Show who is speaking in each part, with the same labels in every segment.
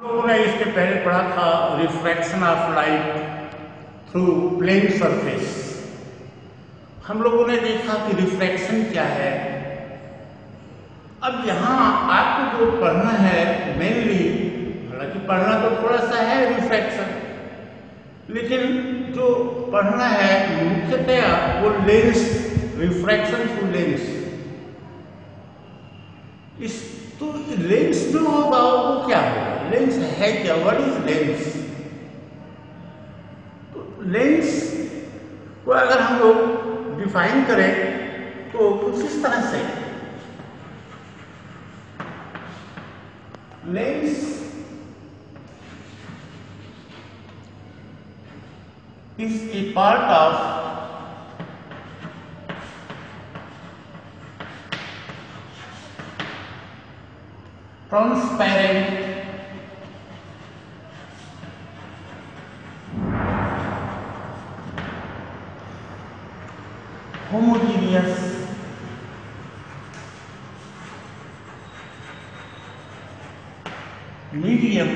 Speaker 1: लोगों ने इसके पहले पढ़ा था refraction of light through plane surface. हम लोगों ने देखा कि रिफ्रैक्शन क्या है। अब यहाँ आपको जो पढ़ना है मेनली, हालांकि पढ़ना तो थोड़ा सा है रिफ्रैक्शन, लेकिन जो पढ़ना है मुख्यतया वो लेंस, रिफ्रैक्शन थ्रू लेंस। इस तो लेंस जो होगा वो क्या होगा, लेंस है क्या, व्हाट इज लेंस? तो लेंस को अगर हम लोग डिफाइन करें तो कुछ इस तरह से, lens is a part of transparent homogeneous medium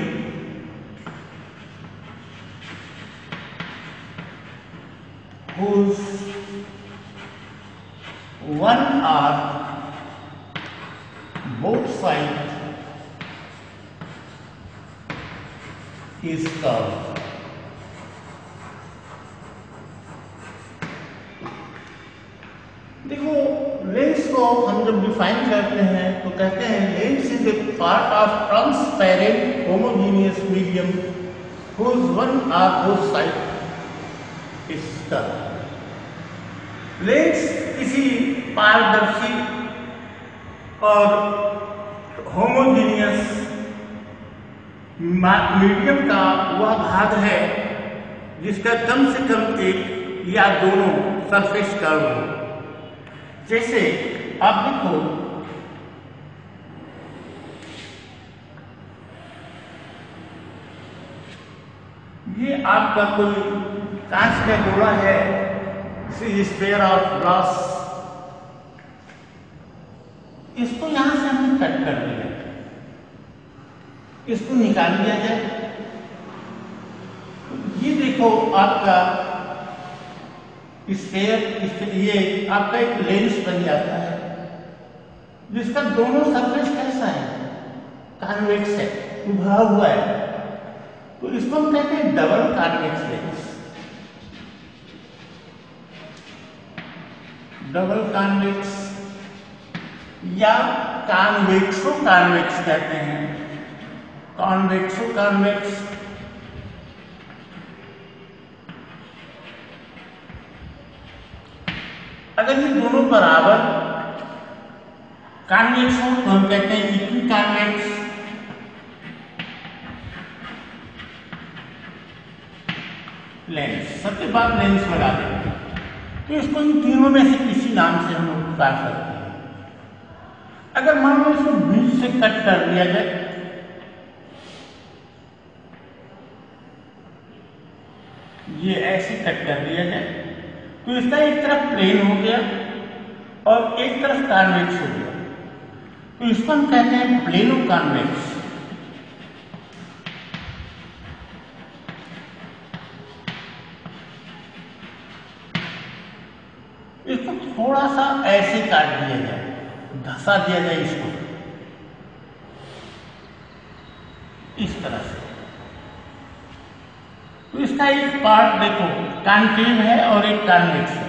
Speaker 1: whose one or both sides is curved. देखो लेंस को हम जब डिफाइन करते हैं तो कहते हैं lens is a part of transparent homogeneous medium whose one or both sides is curved. Lens किसी पारदर्शी और होमोजीनियस मीडियम का वह भाग है जिसका कम से कम एक या दोनों सरफेस कर्व हो। जैसे आप देखो, ये आपका कोई कांच का गोला है, स्फीयर ऑफ ग्लास, इसको यहां से हमने कट कर दिया, इसको निकाल दिया जाए। ये देखो आपका स्फीयर, ये आपका एक लेंस बन जाता है जिसका दोनों सरफेस कैसा है, कॉन्वेक्स है, उभरा हुआ है। तो इसको हम कहते हैं double convex lens, double convex या कॉन्वेक्सो कॉन्वेक्स कहते हैं, कॉन्वेक्सो कॉन्वेक्स। अगर ये दोनों बराबर कॉन्वेक्स हो तो हम कहते हैं इक्वी कॉन्वेक्स। लेंस, सबके बाद लेंस लगा देंगे तो इसको इन तीनों में से किसी नाम से हम लोग पुकार सकते हैं। अगर मान लो इसको बीच से कट कर दिया जाए, ये ऐसे कट कर दिया जाए तो इसका एक तरफ प्लेन हो गया और एक तरफ कॉन्वेक्स हो गया, तो इसको हम कहते हैं प्लेनो कॉन्वेक्स। इसको थोड़ा सा ऐसे काट दिया जाए, धसा दिया जाए इसको इस तरह से, तो इसका एक पार्ट देखो कॉन्केव है और एक कॉन्वेक्स है,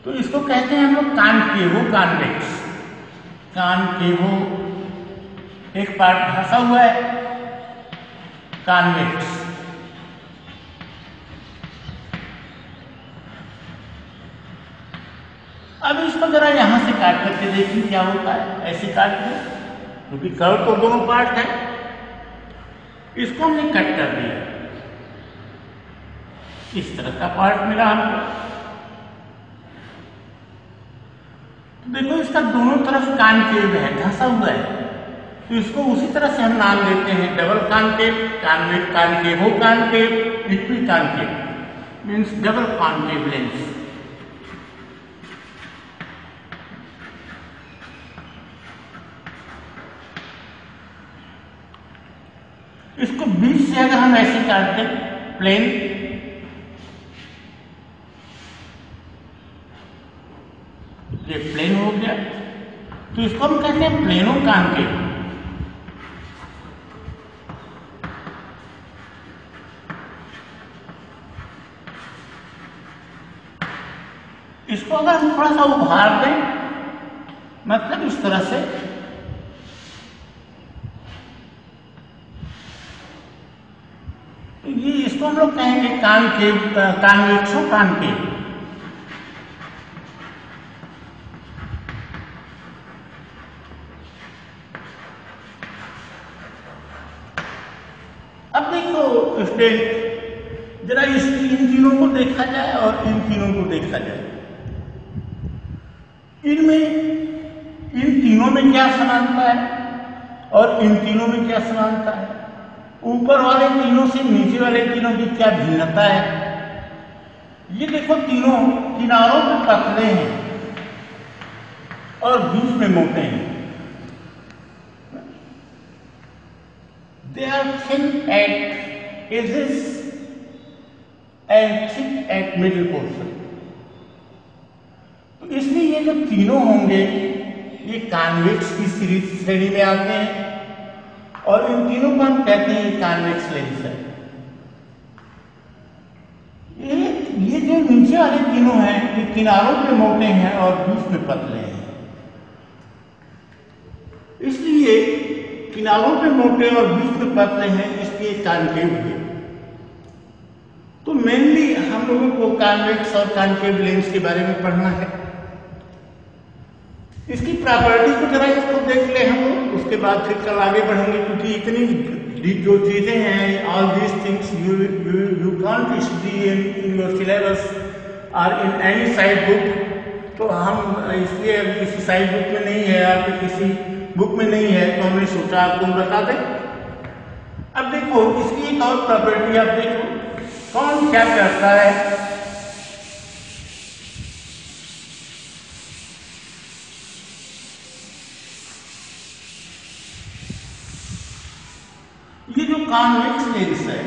Speaker 1: तो इसको कहते हैं हम लोग कॉन्केवो कॉन्वेक्स। कॉन्केवो एक पार्ट धसा हुआ है, कॉन्वेक्स। अब इसको जरा यहां से काट करके देखिए क्या होता है। ऐसे काट दो क्योंकि कर्व तो दोनों पार्ट है, इसको हमने कट कर दिया, इस तरह का पार्ट मिला हमको। तो देखो इसका दोनों तरफ कॉन्केव है, धंसा हुआ है, तो इसको उसी तरह से हम नाम देते हैं double concave, concavo concave, equi concave, means double concave lens. इसको बीच से अगर हम ऐसे काट दें प्लेन, ये प्लेन हो गया, तो इसको हम कहते हैं प्लेनो कॉन्केव। इसको अगर हम थोड़ा सा उभार दें, मतलब इस तरह से, ये इसको हम लोग कहेंगे कॉन्केव, कॉन्वेक्सो कॉन्केव। अब देखो स्टूडेंट, जरा इन तीनों को देखा जाए और इन तीनों को देखा जाए। इन तीनों में क्या समानता है और इन तीनों में क्या समानता है, ऊपर वाले तीनों से नीचे वाले तीनों की क्या भिन्नता है। ये देखो, तीनों किनारों पे पतले हैं और बीच में मोटे हैं। They are thin at edges and thick at middle portion. तो इसलिए ये जो तीनों होंगे ये कॉन्वेक्स की श्रेणी में आते हैं और इन तीनों को हम कहते हैं कॉन्वेक्स लेंस है। ये जो नीचे वाले तीनों हैं ये किनारों पे मोटे हैं और बीच में पतले हैं, इसलिए किनारों पे मोटे और बीच में पतले हैं, इसलिए कॉन्केव है। तो मेनली हम लोगों को कॉन्वेक्स और कॉन्केव लेंस के बारे में पढ़ना है। इसकी प्रॉपर्टी को जरा इसको देख ले हम लोग, उसके बाद फिर कल आगे बढ़ेंगे, क्योंकि इतनी जो चीजें हैं, all these things you can't study in your syllabus और इन एनी साइड बुक। तो हम इसलिए अभी किसी साइड बुक में नहीं है या फिर किसी बुक में नहीं है, तो हमने सोचा आपको बता दें। अब देखो, इसकी एक और प्रॉपर्टी आप देखो, कौन क्या करता है। ये जो कॉन्वेक्स लेंस है,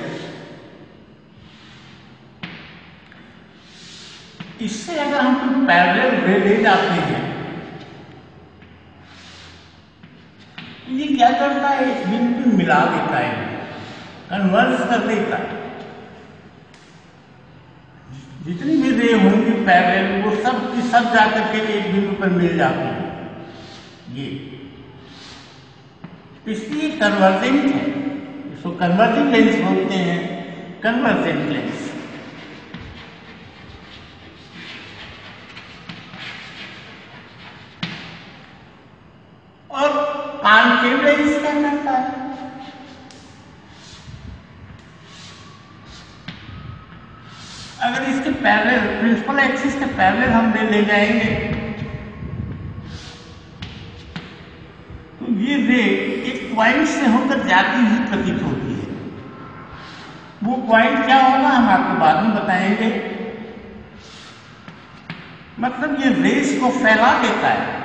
Speaker 1: इससे अगर हम पैरेलल रे ले जाते हैं, ये क्या करता है, इस बिंदु पे मिला देता है, कन्वर्स कर देता है। जितनी भी रे होंगी पैरेलल, वो सब की सब जाकर के एक बिंदु पर मिल जाती है। ये इसलिए कन्वर्जेंट है, इसको कन्वर्जिंग लेंस बोलते हैं, कन्वर्जेंट लेंस। और कॉन्केव लेंस क्या करता है, अगर इसके पैरेलल, प्रिंसिपल एक्सिस के पैरेलल हम ले जाएंगे, तो ये रे एक पॉइंट से होकर जाती हुई प्रतीत होती है। वो पॉइंट क्या होगा हम आपको बाद में बताएंगे। मतलब ये रेस को फैला देता है।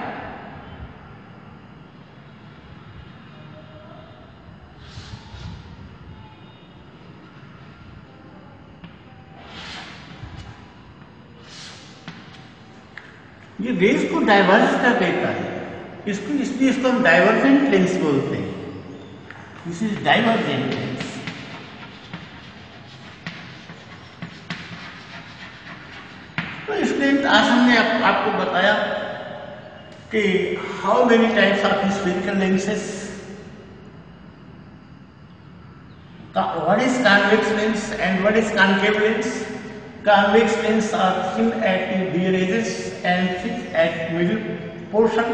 Speaker 1: ये रेस को डाइवर्स कर देता है, इसलिए इसको हम डाइवर्जेंट लेंस बोलते हैं। This is divergent lens. तो इसलिए आज हमने आपको बताया कि how many types of spherical lenses, what is convex lens and what is concave lens. Convex lens are thin at their edges and thick at middle portion.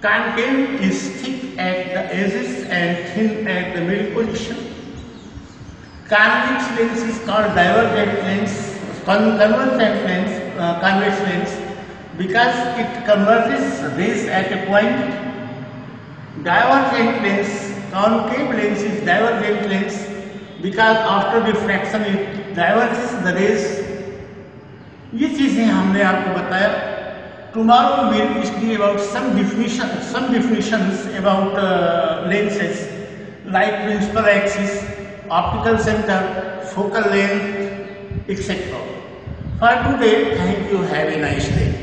Speaker 1: Concave is thick at the edges and thin at the middle position. Convex lens is called divergent lens, convergent lens, convex lens because it converges rays at a point. Divergent lens, concave lens is divergent lens because after diffraction it diverges the rays. ये चीजें हमने आपको बताया। Tomorrow we will study about some definitions about lenses. like principal axis, optical center, focal length, etc. For today, thank you. Have a nice day.